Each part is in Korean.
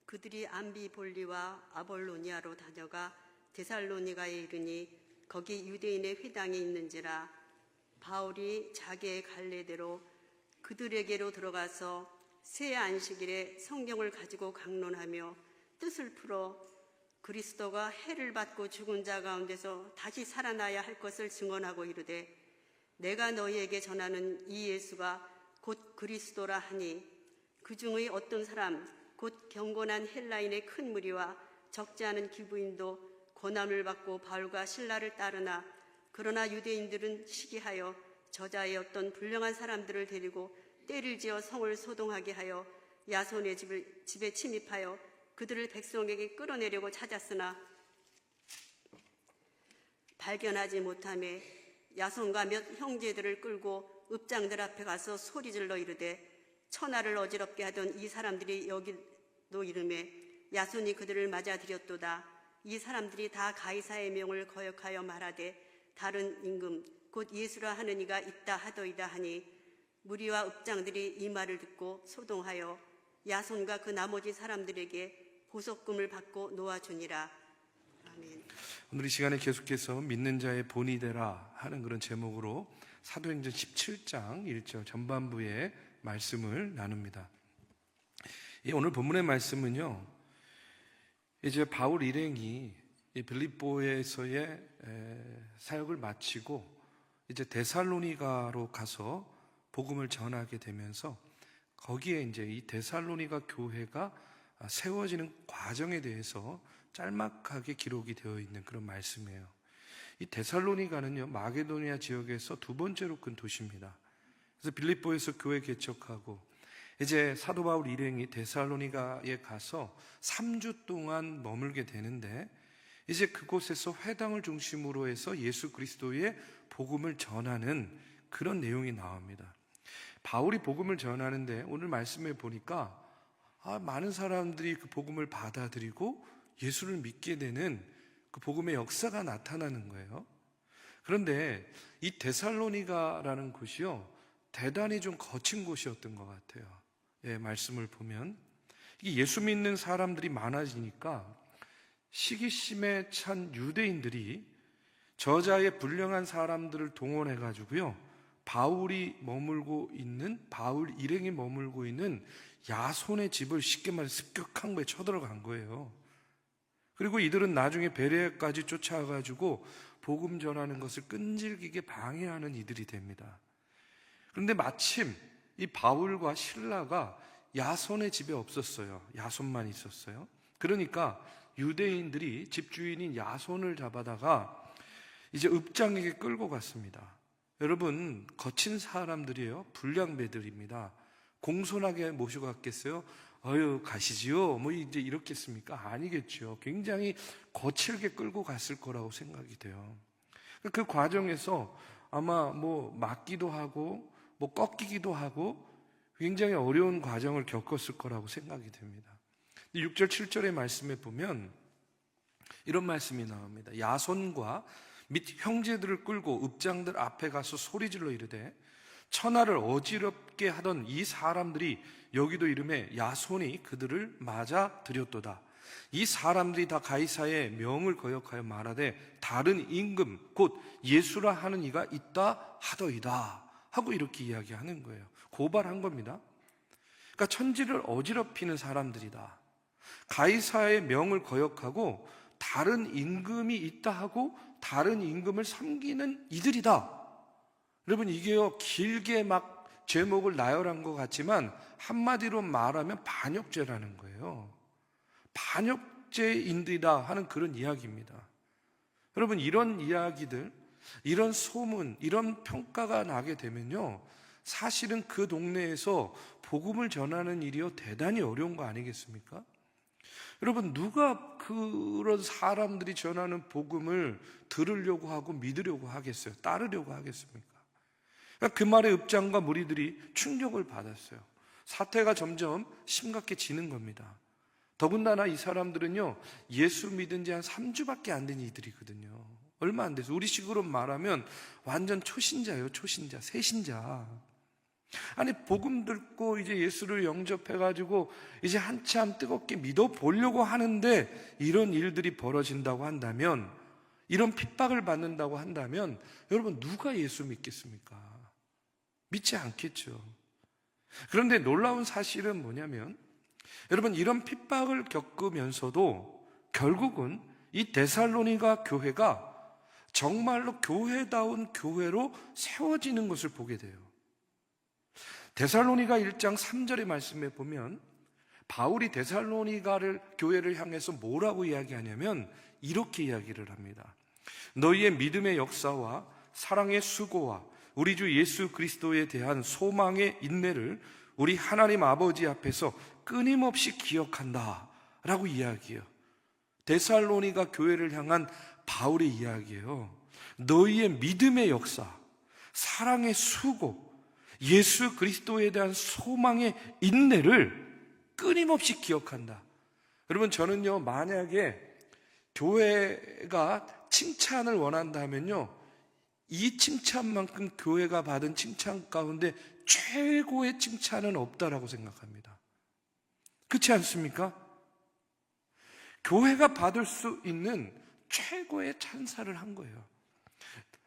그들이 암비볼리와 아볼로니아로 다녀가 데살로니가에 이르니 거기 유대인의 회당이 있는지라. 바울이 자기의 갈래대로 그들에게로 들어가서 새 안식일에 성경을 가지고 강론하며 뜻을 풀어 그리스도가 해를 받고 죽은 자 가운데서 다시 살아나야 할 것을 증언하고 이르되, 내가 너희에게 전하는 이 예수가 곧 그리스도라 하니 그 중의 어떤 사람 곧 경건한 헬라인의 큰 무리와 적지 않은 기부인도 고난을 받고 바울과 실라를 따르나, 그러나 유대인들은 시기하여 저자의 어떤 불량한 사람들을 데리고 때를 지어 성을 소동하게 하여 야손의 집에 침입하여 그들을 백성에게 끌어내려고 찾았으나 발견하지 못하며 야손과 몇 형제들을 끌고 읍장들 앞에 가서 소리질러 이르되, 천하를 어지럽게 하던 이 사람들이 여기도 이르매 야손이 그들을 맞아들였도다. 이 사람들이 다 가이사의 명을 거역하여 말하되 다른 임금 곧 예수라 하는 이가 있다 하더이다 하니, 무리와 읍장들이 이 말을 듣고 소동하여 야손과 그 나머지 사람들에게 보석금을 받고 놓아주니라. 아멘. 오늘 이 시간에 계속해서 믿는 자의 본이 되라 하는 그런 제목으로 사도행전 17장 1절 전반부의 말씀을 나눕니다. 오늘 본문의 말씀은요, 이제 바울 일행이 빌립보에서의 사역을 마치고 이제 데살로니가로 가서 복음을 전하게 되면서 거기에 이제 이 데살로니가 교회가 세워지는 과정에 대해서 짤막하게 기록이 되어 있는 그런 말씀이에요. 이 데살로니가는요, 마게도니아 지역에서 두 번째로 큰 도시입니다. 그래서 빌립보에서 교회 개척하고 이제 사도 바울 일행이 데살로니가에 가서 3주 동안 머물게 되는데, 이제 그곳에서 회당을 중심으로 해서 예수 그리스도의 복음을 전하는 그런 내용이 나옵니다. 바울이 복음을 전하는데 오늘 말씀에 보니까 많은 사람들이 그 복음을 받아들이고 예수를 믿게 되는 그 복음의 역사가 나타나는 거예요. 그런데 이 데살로니가라는 곳이요, 대단히 좀 거친 곳이었던 것 같아요. 말씀을 보면 이게 예수 믿는 사람들이 많아지니까 시기심에 찬 유대인들이 저자의 불량한 사람들을 동원해가지고요, 바울 일행이 머물고 있는 야손의 집을 쉽게 말해 습격한 거에 쳐들어간 거예요. 그리고 이들은 나중에 베레아까지 쫓아가가지고 복음 전하는 것을 끈질기게 방해하는 이들이 됩니다. 그런데 마침 이 바울과 실라가 야손의 집에 없었어요. 야손만 있었어요. 그러니까 유대인들이 집주인인 야손을 잡아다가 이제 읍장에게 끌고 갔습니다. 여러분, 거친 사람들이에요. 불량배들입니다. 공손하게 모시고 갔겠어요? 가시지요? 뭐 이제 이렇겠습니까? 아니겠죠. 굉장히 거칠게 끌고 갔을 거라고 생각이 돼요. 그 과정에서 아마 맞기도 하고 꺾이기도 하고 굉장히 어려운 과정을 겪었을 거라고 생각이 됩니다. 6절 7절의 말씀에 보면 이런 말씀이 나옵니다. 야손과 및 형제들을 끌고 읍장들 앞에 가서 소리질러 이르되, 천하를 어지럽게 하던 이 사람들이 여기도 이름에 야손이 그들을 맞아 들였도다. 이 사람들이 다 가이사의 명을 거역하여 말하되 다른 임금 곧 예수라 하는 이가 있다 하더이다 하고 이렇게 이야기하는 거예요. 고발한 겁니다. 그러니까 천지를 어지럽히는 사람들이다. 가이사의 명을 거역하고 다른 임금이 있다 하고 다른 임금을 섬기는 이들이다. 여러분, 이게요, 길게 막 제목을 나열한 것 같지만 한마디로 말하면 반역죄라는 거예요. 반역죄인들이다 하는 그런 이야기입니다. 여러분, 이런 이야기들, 이런 소문, 이런 평가가 나게 되면요, 사실은 그 동네에서 복음을 전하는 일이요, 대단히 어려운 거 아니겠습니까? 여러분, 누가 그런 사람들이 전하는 복음을 들으려고 하고 믿으려고 하겠어요? 따르려고 하겠습니까? 그러니까 그 말에 읍장과 무리들이 충격을 받았어요. 사태가 점점 심각해지는 겁니다. 더군다나 이 사람들은요, 예수 믿은 지 한 3주밖에 안 된 이들이거든요. 얼마 안 돼서 우리식으로 말하면 완전 초신자예요. 초신자, 새신자. 아니, 복음 듣고 이제 예수를 영접해가지고 이제 한참 뜨겁게 믿어보려고 하는데 이런 일들이 벌어진다고 한다면, 이런 핍박을 받는다고 한다면 여러분, 누가 예수 믿겠습니까? 믿지 않겠죠. 그런데 놀라운 사실은 뭐냐면, 여러분, 이런 핍박을 겪으면서도 결국은 이 데살로니가 교회가 정말로 교회다운 교회로 세워지는 것을 보게 돼요. 데살로니가 1장 3절의 말씀에 보면 바울이 데살로니가를 교회를 향해서 뭐라고 이야기하냐면 이렇게 이야기를 합니다. 너희의 믿음의 역사와 사랑의 수고와 우리 주 예수 그리스도에 대한 소망의 인내를 우리 하나님 아버지 앞에서 끊임없이 기억한다 라고 이야기해요. 데살로니가 교회를 향한 바울의 이야기예요. 너희의 믿음의 역사, 사랑의 수고, 예수 그리스도에 대한 소망의 인내를 끊임없이 기억한다. 여러분, 저는요, 만약에 교회가 칭찬을 원한다면요, 이 칭찬만큼 교회가 받은 칭찬 가운데 최고의 칭찬은 없다라고 생각합니다. 그렇지 않습니까? 교회가 받을 수 있는 최고의 찬사를 한 거예요.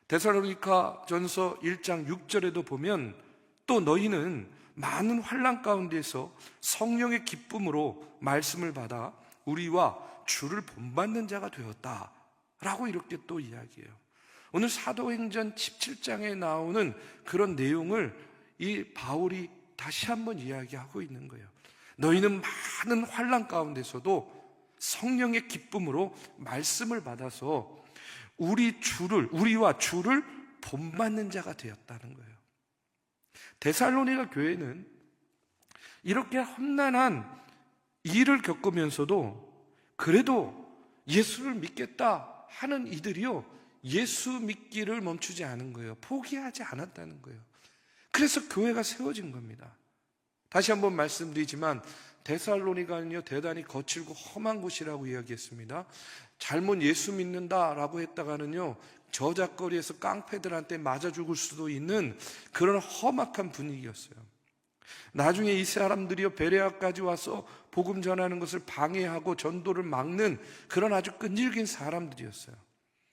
데살로니가 전서 1장 6절에도 보면 또 너희는 많은 환난 가운데서 성령의 기쁨으로 말씀을 받아 우리와 주를 본받는 자가 되었다 라고 이렇게 또 이야기해요. 오늘 사도행전 17장에 나오는 그런 내용을 이 바울이 다시 한번 이야기하고 있는 거예요. 너희는 많은 환난 가운데서도 성령의 기쁨으로 말씀을 받아서 우리와 주를 본받는 자가 되었다는 거예요. 데살로니가 교회는 이렇게 험난한 일을 겪으면서도 그래도 예수를 믿겠다 하는 이들이요, 예수 믿기를 멈추지 않은 거예요. 포기하지 않았다는 거예요. 그래서 교회가 세워진 겁니다. 다시 한번 말씀드리지만 데살로니가는요, 대단히 거칠고 험한 곳이라고 이야기했습니다. 잘못 예수 믿는다라고 했다가는요, 저작거리에서 깡패들한테 맞아 죽을 수도 있는 그런 험악한 분위기였어요. 나중에 이 사람들이요, 베레아까지 와서 복음 전하는 것을 방해하고 전도를 막는 그런 아주 끈질긴 사람들이었어요.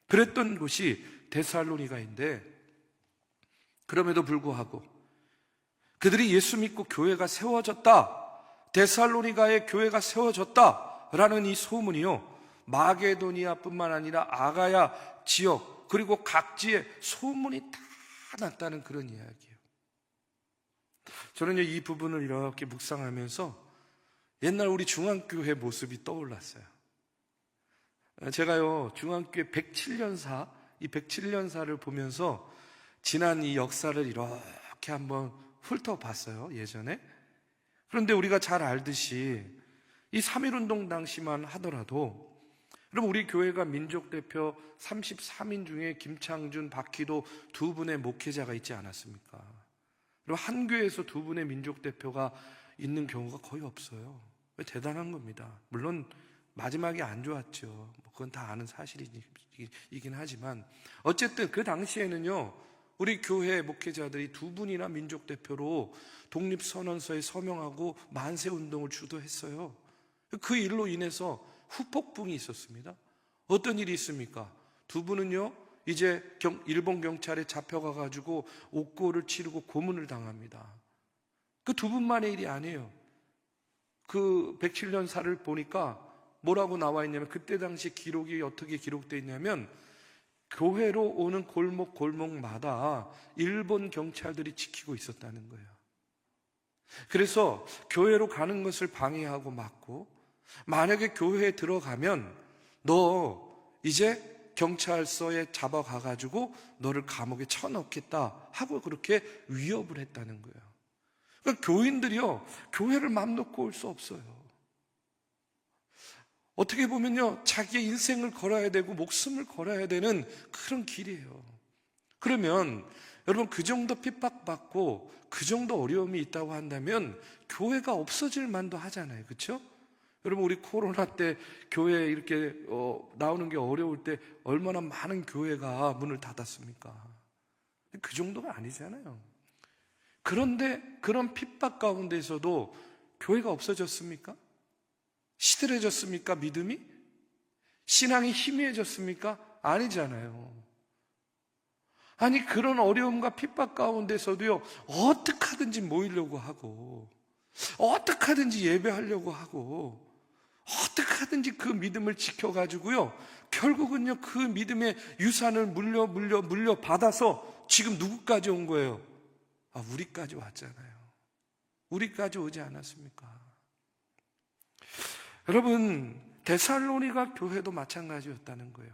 그랬던 곳이 데살로니가인데, 그럼에도 불구하고 그들이 예수 믿고 교회가 세워졌다, 데살로니가의 교회가 세워졌다라는 이 소문이요, 마게도니아뿐만 아니라 아가야 지역 그리고 각지에 소문이 다 났다는 그런 이야기예요. 저는요, 이 부분을 이렇게 묵상하면서 옛날 우리 중앙교회 모습이 떠올랐어요. 제가요, 중앙교회 107년사, 이 107년사를 보면서 지난 이 역사를 이렇게 한번 훑어봤어요, 예전에. 그런데 우리가 잘 알듯이 이 3.1운동 당시만 하더라도, 그럼 우리 교회가 민족대표 33인 중에 김창준, 박희도 두 분의 목회자가 있지 않았습니까? 그럼 한 교회에서 두 분의 민족대표가 있는 경우가 거의 없어요. 대단한 겁니다. 물론 마지막이 안 좋았죠. 그건 다 아는 사실이긴 하지만 어쨌든 그 당시에는요, 우리 교회 목회자들이 두 분이나 민족대표로 독립선언서에 서명하고 만세운동을 주도했어요. 그 일로 인해서 후폭풍이 있었습니다. 어떤 일이 있습니까? 두 분은요, 이제 일본 경찰에 잡혀가가지고 옥고를 치르고 고문을 당합니다. 그 두 분만의 일이 아니에요. 그 107년사를 보니까 뭐라고 나와 있냐면, 그때 당시 기록이 어떻게 기록되어 있냐면, 교회로 오는 골목마다 일본 경찰들이 지키고 있었다는 거예요. 그래서 교회로 가는 것을 방해하고 막고, 만약에 교회에 들어가면 너 이제 경찰서에 잡아가가지고 너를 감옥에 쳐넣겠다 하고 그렇게 위협을 했다는 거예요. 그러니까 교인들이요, 교회를 맘 놓고 올 수 없어요. 어떻게 보면요, 자기의 인생을 걸어야 되고 목숨을 걸어야 되는 그런 길이에요. 그러면 여러분, 그 정도 핍박받고 그 정도 어려움이 있다고 한다면 교회가 없어질 만도 하잖아요. 그렇죠? 여러분, 우리 코로나 때 교회 이렇게 나오는 게 어려울 때 얼마나 많은 교회가 문을 닫았습니까? 그 정도가 아니잖아요. 그런데 그런 핍박 가운데서도 교회가 없어졌습니까? 시들해졌습니까? 믿음이? 신앙이 희미해졌습니까? 아니잖아요. 아니, 그런 어려움과 핍박 가운데서도요, 어떻게 하든지 모이려고 하고, 어떻게 하든지 예배하려고 하고, 어떻게 하든지 그 믿음을 지켜가지고요, 결국은요, 그 믿음의 유산을 물려받아서 지금 누구까지 온 거예요? 아, 우리까지 왔잖아요. 우리까지 오지 않았습니까? 여러분, 데살로니가 교회도 마찬가지였다는 거예요.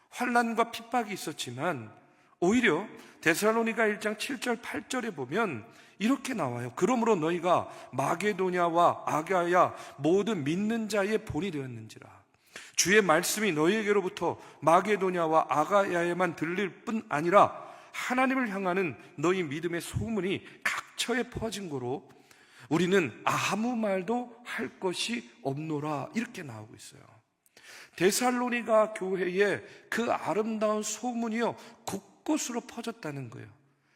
환난과 핍박이 있었지만 오히려 데살로니가 1장 7절 8절에 보면 이렇게 나와요. 그러므로 너희가 마게도냐와 아가야 모든 믿는 자의 본이 되었는지라. 주의 말씀이 너희에게로부터 마게도냐와 아가야에만 들릴 뿐 아니라 하나님을 향하는 너희 믿음의 소문이 각처에 퍼진 거로 우리는 아무 말도 할 것이 없노라. 이렇게 나오고 있어요. 데살로니가 교회에 그 아름다운 소문이요 곳곳으로 퍼졌다는 거예요.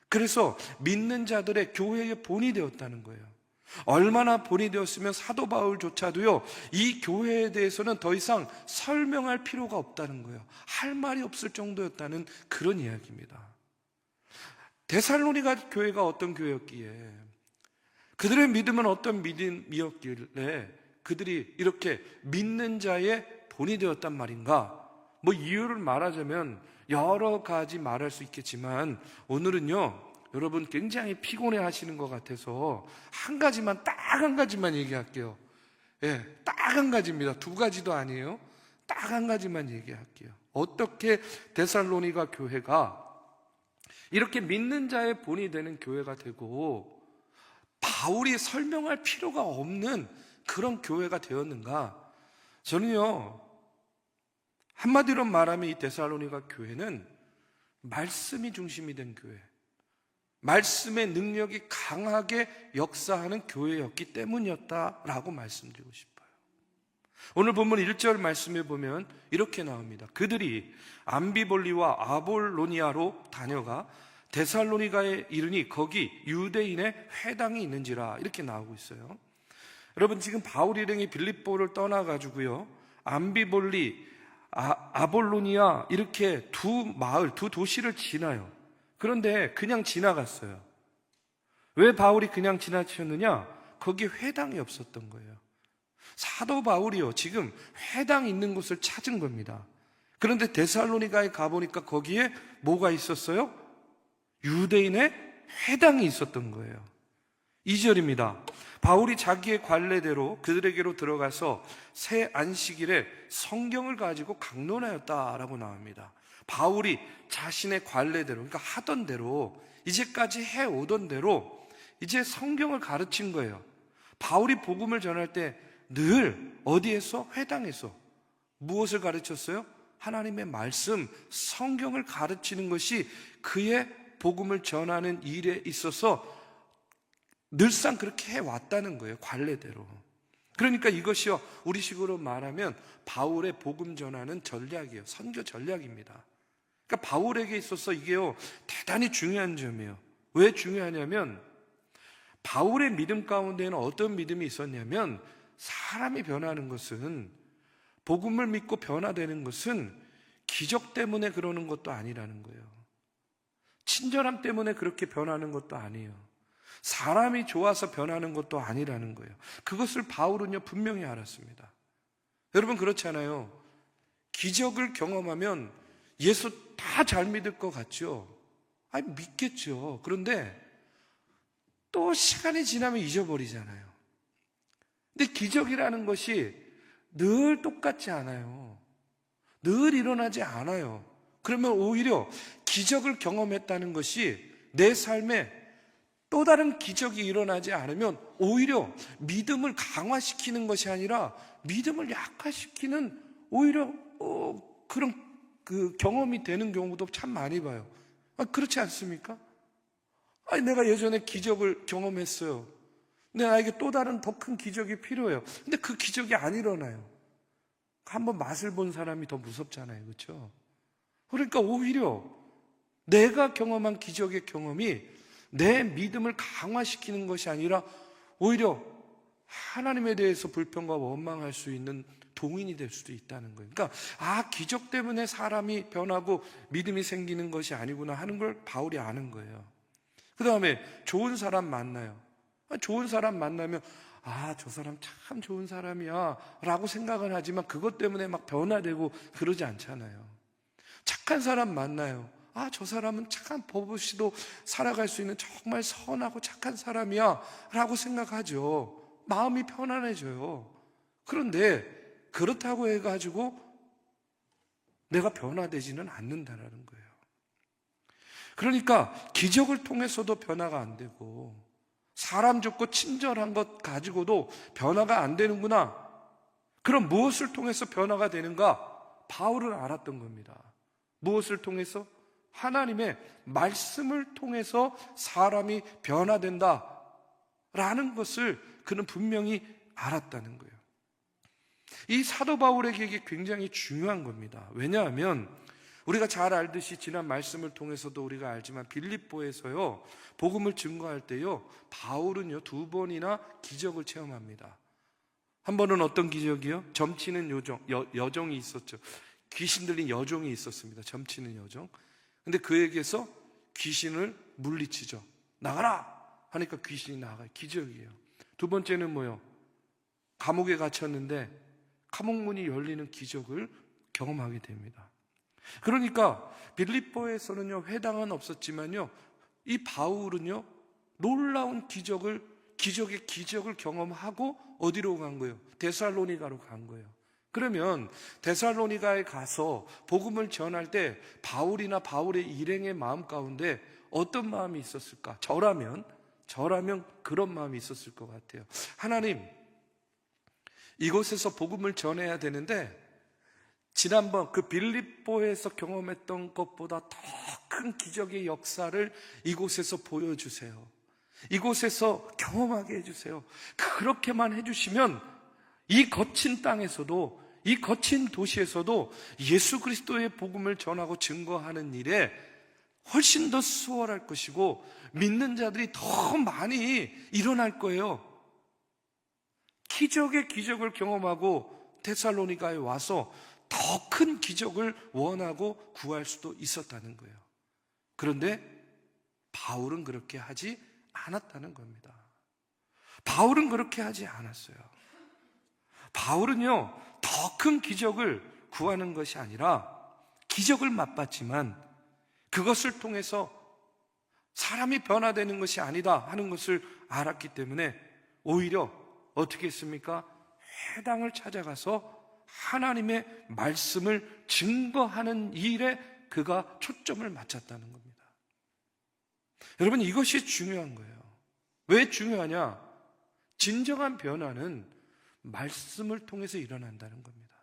그래서 믿는 자들의 교회의 본이 되었다는 거예요. 얼마나 본이 되었으면 사도 바울조차도요 이 교회에 대해서는 더 이상 설명할 필요가 없다는 거예요. 할 말이 없을 정도였다는 그런 이야기입니다. 데살로니가 교회가 어떤 교회였기에, 그들의 믿음은 어떤 믿음이었길래 그들이 이렇게 믿는 자의 본이 되었단 말인가? 뭐 이유를 말하자면 여러 가지 말할 수 있겠지만 오늘은요 여러분 굉장히 피곤해 하시는 것 같아서 딱 한 가지만 얘기할게요. 예, 딱 한 가지입니다. 두 가지도 아니에요. 딱 한 가지만 얘기할게요. 어떻게 데살로니가 교회가 이렇게 믿는 자의 본이 되는 교회가 되고 바울이 설명할 필요가 없는 그런 교회가 되었는가? 저는요 한마디로 말하면 이 데살로니가 교회는 말씀이 중심이 된 교회, 말씀의 능력이 강하게 역사하는 교회였기 때문이었다라고 말씀드리고 싶어요. 오늘 본문 1절 말씀에 보면 이렇게 나옵니다. 그들이 암비볼리와 아볼로니아로 다녀가 데살로니가에 이르니 거기 유대인의 회당이 있는지라. 이렇게 나오고 있어요. 여러분, 지금 바울 일행이 빌립보를 떠나가지고요 암비볼리, 아볼로니아 이렇게 두 마을, 두 도시를 지나요. 그런데 그냥 지나갔어요. 왜 바울이 그냥 지나쳤느냐? 거기 회당이 없었던 거예요. 사도 바울이요 지금 회당 있는 곳을 찾은 겁니다. 그런데 데살로니가에 가보니까 거기에 뭐가 있었어요? 유대인의 회당이 있었던 거예요. 2절입니다. 바울이 자기의 관례대로 그들에게로 들어가서 새 안식일에 성경을 가지고 강론하였다라고 나옵니다. 바울이 자신의 관례대로, 그러니까 하던 대로, 이제까지 해오던 대로 이제 성경을 가르친 거예요. 바울이 복음을 전할 때 늘 어디에서? 회당에서. 무엇을 가르쳤어요? 하나님의 말씀, 성경을 가르치는 것이 그의 복음을 전하는 일에 있어서 늘상 그렇게 해왔다는 거예요. 관례대로. 그러니까 이것이요 우리식으로 말하면 바울의 복음 전하는 전략이에요. 선교 전략입니다. 그러니까 바울에게 있어서 이게요 대단히 중요한 점이에요. 왜 중요하냐면 바울의 믿음 가운데는 어떤 믿음이 있었냐면 사람이 변하는 것은, 복음을 믿고 변화되는 것은 기적 때문에 그러는 것도 아니라는 거예요. 친절함 때문에 그렇게 변하는 것도 아니에요. 사람이 좋아서 변하는 것도 아니라는 거예요. 그것을 바울은요 분명히 알았습니다. 여러분 그렇잖아요. 기적을 경험하면 예수 다 잘 믿을 것 같죠? 아니 믿겠죠. 그런데 또 시간이 지나면 잊어버리잖아요. 근데 기적이라는 것이 늘 똑같지 않아요. 늘 일어나지 않아요. 그러면 오히려 기적을 경험했다는 것이 내 삶에 또 다른 기적이 일어나지 않으면 오히려 믿음을 강화시키는 것이 아니라 믿음을 약화시키는 오히려 그런 그 경험이 되는 경우도 참 많이 봐요. 그렇지 않습니까? 아니, 내가 예전에 기적을 경험했어요. 근데 나에게 또 다른 더 큰 기적이 필요해요. 근데 그 기적이 안 일어나요. 한번 맛을 본 사람이 더 무섭잖아요. 그렇죠? 그러니까 오히려 내가 경험한 기적의 경험이 내 믿음을 강화시키는 것이 아니라 오히려 하나님에 대해서 불평과 원망할 수 있는 동인이 될 수도 있다는 거예요. 그러니까 기적 때문에 사람이 변하고 믿음이 생기는 것이 아니구나 하는 걸 바울이 아는 거예요. 그 다음에 좋은 사람 만나요. 좋은 사람 만나면 저 사람 참 좋은 사람이야 라고 생각은 하지만 그것 때문에 막 변화되고 그러지 않잖아요. 착한 사람 만나요. 저 사람은 착한 법 없이도 살아갈 수 있는 정말 선하고 착한 사람이야 라고 생각하죠. 마음이 편안해져요. 그런데 그렇다고 해가지고 내가 변화되지는 않는다라는 거예요. 그러니까 기적을 통해서도 변화가 안 되고 사람 좋고 친절한 것 가지고도 변화가 안 되는구나. 그럼 무엇을 통해서 변화가 되는가? 바울은 알았던 겁니다. 무엇을 통해서? 하나님의 말씀을 통해서 사람이 변화된다 라는 것을 그는 분명히 알았다는 거예요. 이 사도 바울에게 이게 굉장히 중요한 겁니다. 왜냐하면 우리가 잘 알듯이 지난 말씀을 통해서도 우리가 알지만 빌립보에서요 복음을 증거할 때요 바울은요 2번이나 기적을 체험합니다. 한 번은 어떤 기적이요? 점치는 여종이 있었죠. 귀신 들린 여종이 있었습니다. 점치는 여종. 근데 그에게서 귀신을 물리치죠. 나가라 하니까 귀신이 나가요. 기적이에요. 두 번째는 뭐요? 감옥에 갇혔는데 감옥문이 열리는 기적을 경험하게 됩니다. 그러니까 빌립보에서는요 회당은 없었지만요 이 바울은요 놀라운 기적의 기적을 경험하고 어디로 간 거예요? 데살로니가로 간 거예요. 그러면 데살로니가에 가서 복음을 전할 때 바울이나 바울의 일행의 마음 가운데 어떤 마음이 있었을까? 저라면 그런 마음이 있었을 것 같아요. 하나님, 이곳에서 복음을 전해야 되는데 지난번 그 빌립보에서 경험했던 것보다 더 큰 기적의 역사를 이곳에서 보여주세요. 이곳에서 경험하게 해주세요. 그렇게만 해주시면 이 거친 땅에서도, 이 거친 도시에서도 예수 그리스도의 복음을 전하고 증거하는 일에 훨씬 더 수월할 것이고 믿는 자들이 더 많이 일어날 거예요. 기적의 기적을 경험하고 데살로니가에 와서 더 큰 기적을 원하고 구할 수도 있었다는 거예요. 그런데 바울은 그렇게 하지 않았다는 겁니다. 바울은 그렇게 하지 않았어요. 바울은요, 더 큰 기적을 구하는 것이 아니라 기적을 맛봤지만 그것을 통해서 사람이 변화되는 것이 아니다 하는 것을 알았기 때문에 오히려 어떻게 했습니까? 회당을 찾아가서 하나님의 말씀을 증거하는 일에 그가 초점을 맞췄다는 겁니다. 여러분, 이것이 중요한 거예요. 왜 중요하냐? 진정한 변화는 말씀을 통해서 일어난다는 겁니다.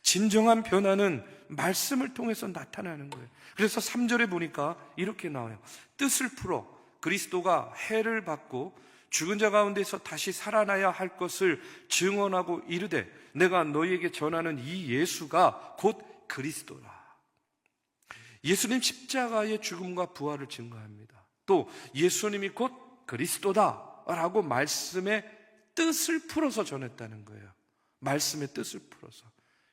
진정한 변화는 말씀을 통해서 나타나는 거예요. 그래서 3절에 보니까 이렇게 나와요. 뜻을 풀어 그리스도가 해를 받고 죽은 자 가운데서 다시 살아나야 할 것을 증언하고 이르되 내가 너희에게 전하는 이 예수가 곧 그리스도라. 예수님 십자가의 죽음과 부활을 증거합니다. 또 예수님이 곧 그리스도다 라고 말씀의 뜻을 풀어서 전했다는 거예요. 말씀의 뜻을 풀어서.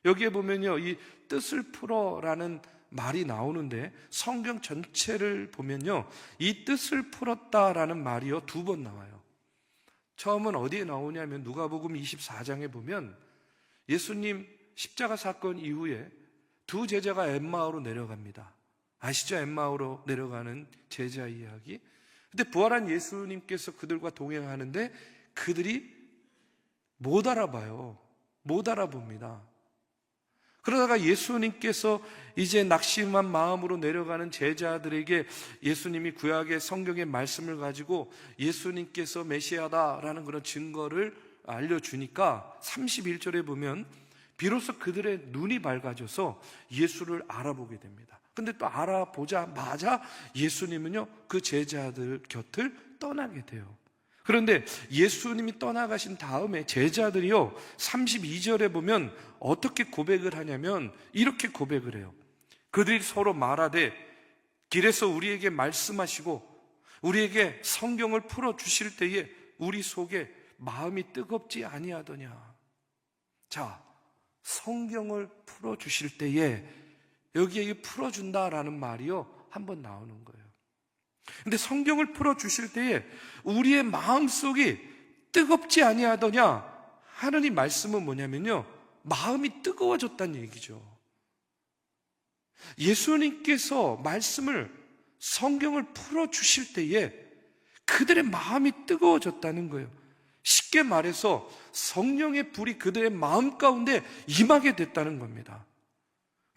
여기에 보면요, 이 뜻을 풀어라는 말이 나오는데 성경 전체를 보면요, 이 뜻을 풀었다라는 말이요 2번 나와요. 처음은 어디에 나오냐면 누가복음 24장에 보면 예수님 십자가 사건 이후에 두 제자가 엠마오로 내려갑니다. 아시죠? 엠마오로 내려가는 제자 이야기. 근데 부활한 예수님께서 그들과 동행하는데 그들이 못 알아봐요. 못 알아봅니다. 그러다가 예수님께서 이제 낙심한 마음으로 내려가는 제자들에게 예수님이 구약의 성경의 말씀을 가지고 예수님께서 메시아다라는 그런 증거를 알려주니까 31절에 보면 비로소 그들의 눈이 밝아져서 예수를 알아보게 됩니다. 근데 또 알아보자마자 예수님은요 그 제자들 곁을 떠나게 돼요. 그런데 예수님이 떠나가신 다음에 제자들이요 32절에 보면 어떻게 고백을 하냐면 이렇게 고백을 해요. 그들이 서로 말하되 길에서 우리에게 말씀하시고 우리에게 성경을 풀어주실 때에 우리 속에 마음이 뜨겁지 아니하더냐. 자, 성경을 풀어주실 때에 여기에 풀어준다라는 말이요, 한번 나오는 거예요. 근데 성경을 풀어주실 때에 우리의 마음속이 뜨겁지 아니하더냐. 하느님 말씀은 뭐냐면요, 마음이 뜨거워졌다는 얘기죠. 예수님께서 말씀을, 성경을 풀어주실 때에 그들의 마음이 뜨거워졌다는 거예요. 쉽게 말해서 성령의 불이 그들의 마음 가운데 임하게 됐다는 겁니다.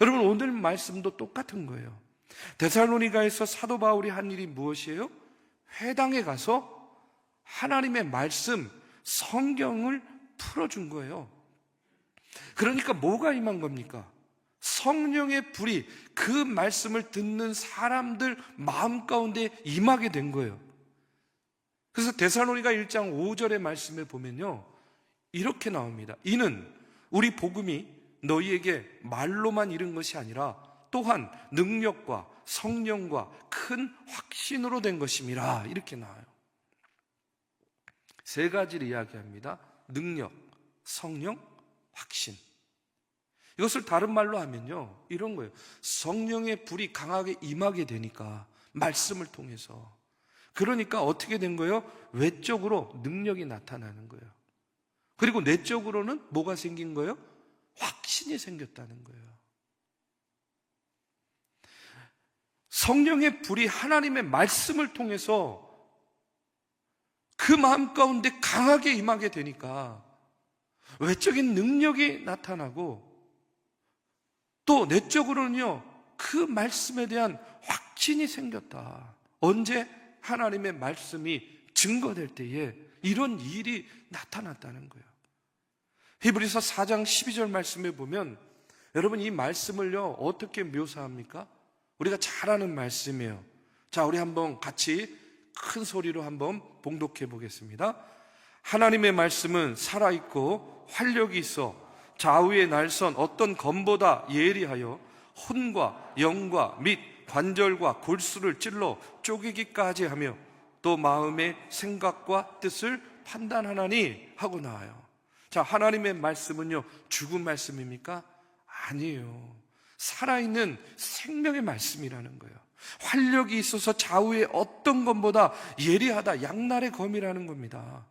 여러분, 오늘 말씀도 똑같은 거예요. 데살로니가에서 사도 바울이 한 일이 무엇이에요? 회당에 가서 하나님의 말씀, 성경을 풀어준 거예요. 그러니까 뭐가 임한 겁니까? 성령의 불이 그 말씀을 듣는 사람들 마음 가운데 임하게 된 거예요. 그래서 데살로니가 1장 5절의 말씀에 보면요, 이렇게 나옵니다. 이는 우리 복음이 너희에게 말로만 이른 것이 아니라 또한 능력과 성령과 큰 확신으로 된 것임이라. 이렇게 나와요. 세 가지를 이야기합니다. 능력, 성령, 확신. 이것을 다른 말로 하면요, 이런 거예요. 성령의 불이 강하게 임하게 되니까, 말씀을 통해서. 그러니까 어떻게 된 거예요? 외적으로 능력이 나타나는 거예요. 그리고 내적으로는 뭐가 생긴 거예요? 확신이 생겼다는 거예요. 성령의 불이 하나님의 말씀을 통해서 그 마음 가운데 강하게 임하게 되니까 외적인 능력이 나타나고, 또 내적으로는요, 그 말씀에 대한 확신이 생겼다. 언제? 하나님의 말씀이 증거될 때에 이런 일이 나타났다는 거예요. 히브리서 4장 12절 말씀에 보면, 여러분, 이 말씀을요, 어떻게 묘사합니까? 우리가 잘 아는 말씀이에요. 자, 우리 한번 같이 큰 소리로 한번 봉독해 보겠습니다. 하나님의 말씀은 살아있고 활력이 있어 좌우에 날선 어떤 검보다 예리하여 혼과 영과 및 관절과 골수를 찔러 쪼개기까지 하며 또 마음의 생각과 뜻을 판단하나니 하고 나와요. 자, 하나님의 말씀은요, 죽은 말씀입니까? 아니에요. 살아있는 생명의 말씀이라는 거예요. 활력이 있어서 좌우에 어떤 것보다 예리하다, 양날의 검이라는 겁니다.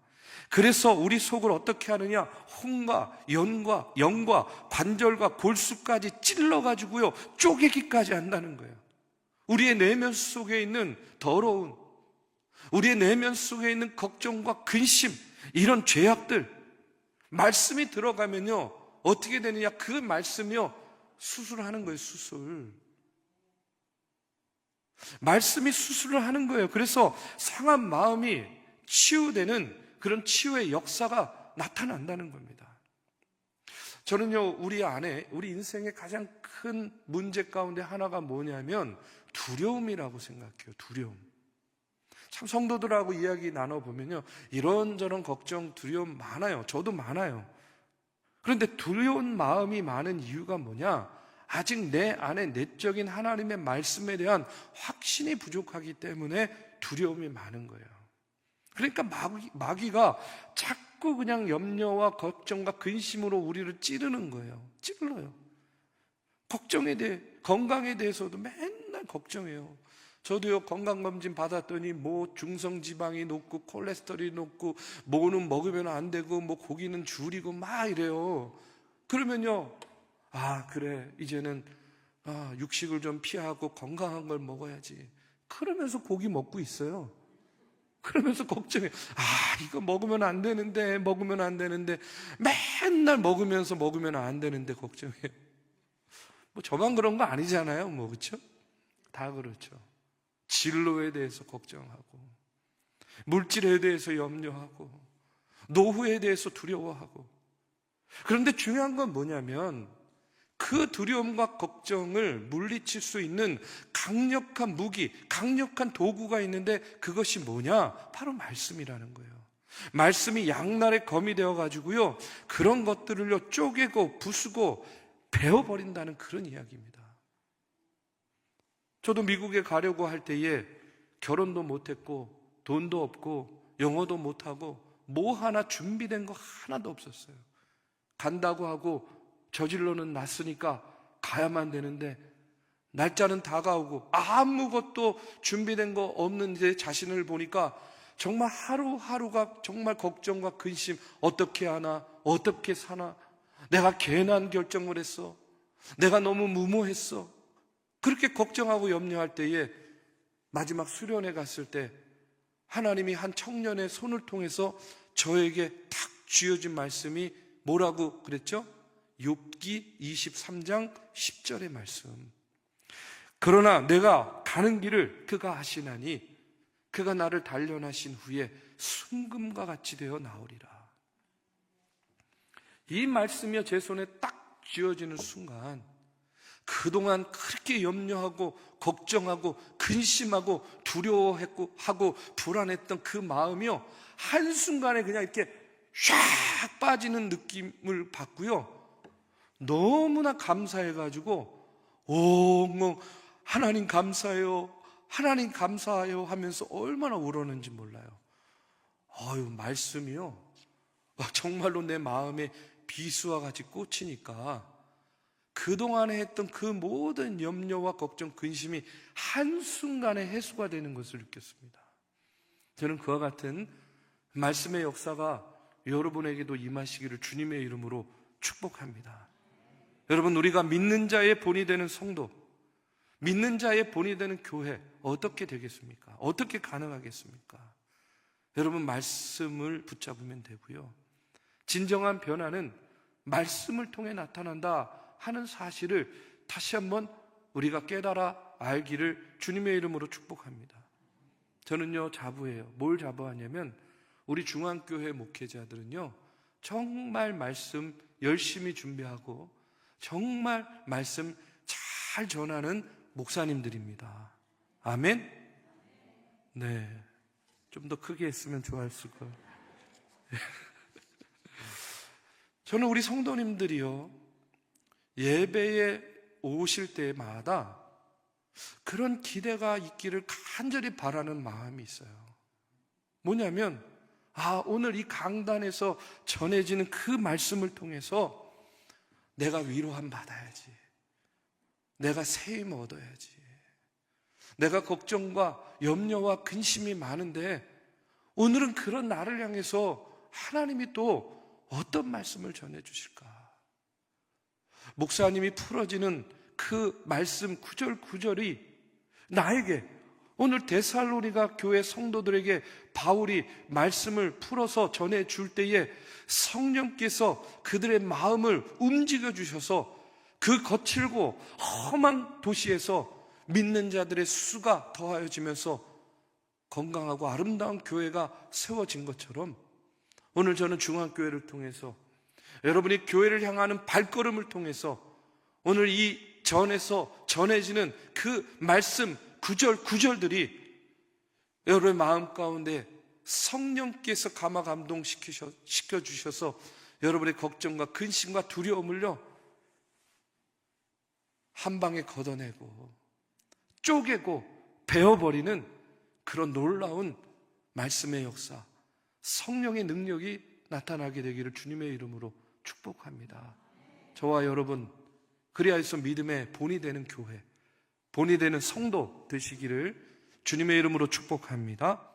그래서 우리 속을 어떻게 하느냐? 혼과 연과 영과 관절과 골수까지 찔러가지고요, 쪼개기까지 한다는 거예요. 우리의 내면 속에 있는 더러운, 우리의 내면 속에 있는 걱정과 근심, 이런 죄악들, 말씀이 들어가면요, 어떻게 되느냐? 그 말씀이요, 수술하는 거예요, 수술. 말씀이 수술을 하는 거예요. 그래서 상한 마음이 치유되는 그런 치유의 역사가 나타난다는 겁니다. 저는요, 우리 안에, 우리 인생의 가장 큰 문제 가운데 하나가 뭐냐면 두려움이라고 생각해요. 두려움. 참 성도들하고 이야기 나눠보면요, 이런저런 걱정, 두려움 많아요. 저도 많아요. 그런데 두려운 마음이 많은 이유가 뭐냐? 아직 내 안에 내적인 하나님의 말씀에 대한 확신이 부족하기 때문에 두려움이 많은 거예요. 그러니까 마귀가 자꾸 그냥 염려와 걱정과 근심으로 우리를 찌르는 거예요. 찔러요. 걱정에 대해, 건강에 대해서도 맨날 걱정해요. 저도요, 건강검진 받았더니 뭐 중성지방이 높고 콜레스테롤이 높고 뭐는 먹으면 안 되고 뭐 고기는 줄이고 막 이래요. 그러면요, 아, 그래, 이제는 육식을 좀 피하고 건강한 걸 먹어야지. 그러면서 고기 먹고 있어요. 그러면서 걱정해. 이거 먹으면 안 되는데, 먹으면 안 되는데, 맨날 먹으면 안 되는데 걱정해요. 뭐 저만 그런 거 아니잖아요, 뭐, 그렇죠? 다 그렇죠. 진로에 대해서 걱정하고, 물질에 대해서 염려하고, 노후에 대해서 두려워하고. 그런데 중요한 건 뭐냐면 그 두려움과 걱정을 물리칠 수 있는 강력한 무기, 강력한 도구가 있는데 그것이 뭐냐? 바로 말씀이라는 거예요. 말씀이 양날의 검이 되어가지고요, 그런 것들을요, 쪼개고 부수고 베어버린다는 그런 이야기입니다. 저도 미국에 가려고 할 때에 결혼도 못했고 돈도 없고 영어도 못하고 뭐 하나 준비된 거 하나도 없었어요. 간다고 하고 저질러는 놨으니까 가야만 되는데 날짜는 다가오고 아무것도 준비된 거 없는 제 자신을 보니까 정말 하루하루가 정말 걱정과 근심, 어떻게 하나, 어떻게 사나, 내가 괜한 결정을 했어, 내가 너무 무모했어, 그렇게 걱정하고 염려할 때에 마지막 수련회 갔을 때 하나님이 한 청년의 손을 통해서 저에게 탁 쥐어진 말씀이 뭐라고 그랬죠? 욥기 23장 10절의 말씀. 그러나 내가 가는 길을 그가 아시나니 그가 나를 단련하신 후에 순금과 같이 되어 나오리라. 이 말씀이 제 손에 딱 쥐어지는 순간 그동안 그렇게 염려하고 걱정하고 근심하고 두려워했고 하고 불안했던 그 마음이요, 한순간에 그냥 이렇게 샥 빠지는 느낌을 받고요, 너무나 감사해가지고 엉엉 하나님 감사해요, 하나님 감사해요 하면서 얼마나 울었는지 몰라요. 말씀이요 정말로 내 마음에 비수와 같이 꽂히니까 그동안에 했던 그 모든 염려와 걱정, 근심이 한순간에 해소가 되는 것을 느꼈습니다. 저는 그와 같은 말씀의 역사가 여러분에게도 임하시기를 주님의 이름으로 축복합니다. 여러분, 우리가 믿는 자의 본이 되는 성도, 믿는 자의 본이 되는 교회 어떻게 되겠습니까? 어떻게 가능하겠습니까? 여러분, 말씀을 붙잡으면 되고요, 진정한 변화는 말씀을 통해 나타난다 하는 사실을 다시 한번 우리가 깨달아 알기를 주님의 이름으로 축복합니다. 저는요 자부해요. 뭘 자부하냐면 우리 중앙교회 목회자들은요 정말 말씀 열심히 준비하고 정말 말씀 잘 전하는 목사님들입니다. 아멘? 네, 좀 더 크게 했으면 좋았을 거예요. 저는 우리 성도님들이요 예배에 오실 때마다 그런 기대가 있기를 간절히 바라는 마음이 있어요. 뭐냐면 오늘 이 강단에서 전해지는 그 말씀을 통해서 내가 위로함 받아야지, 내가 세임 얻어야지, 내가 걱정과 염려와 근심이 많은데 오늘은 그런 나를 향해서 하나님이 또 어떤 말씀을 전해주실까? 목사님이 풀어지는 그 말씀 구절 구절이 나에게 오늘 데살로니가 교회 성도들에게 바울이 말씀을 풀어서 전해줄 때에 성령께서 그들의 마음을 움직여 주셔서 그 거칠고 험한 도시에서 믿는 자들의 수가 더하여지면서 건강하고 아름다운 교회가 세워진 것처럼 오늘 저는 중앙교회를 통해서 여러분이 교회를 향하는 발걸음을 통해서 오늘 이 전에서 전해지는 그 말씀 구절들이 여러분의 마음 가운데 성령께서 감화 감동시켜 주셔서 여러분의 걱정과 근심과 두려움을요 한 방에 걷어내고 쪼개고 베어버리는 그런 놀라운 말씀의 역사, 성령의 능력이 나타나게 되기를 주님의 이름으로 축복합니다. 저와 여러분 그리하여서 믿음의 본이 되는 교회, 본이 되는 성도 되시기를 주님의 이름으로 축복합니다.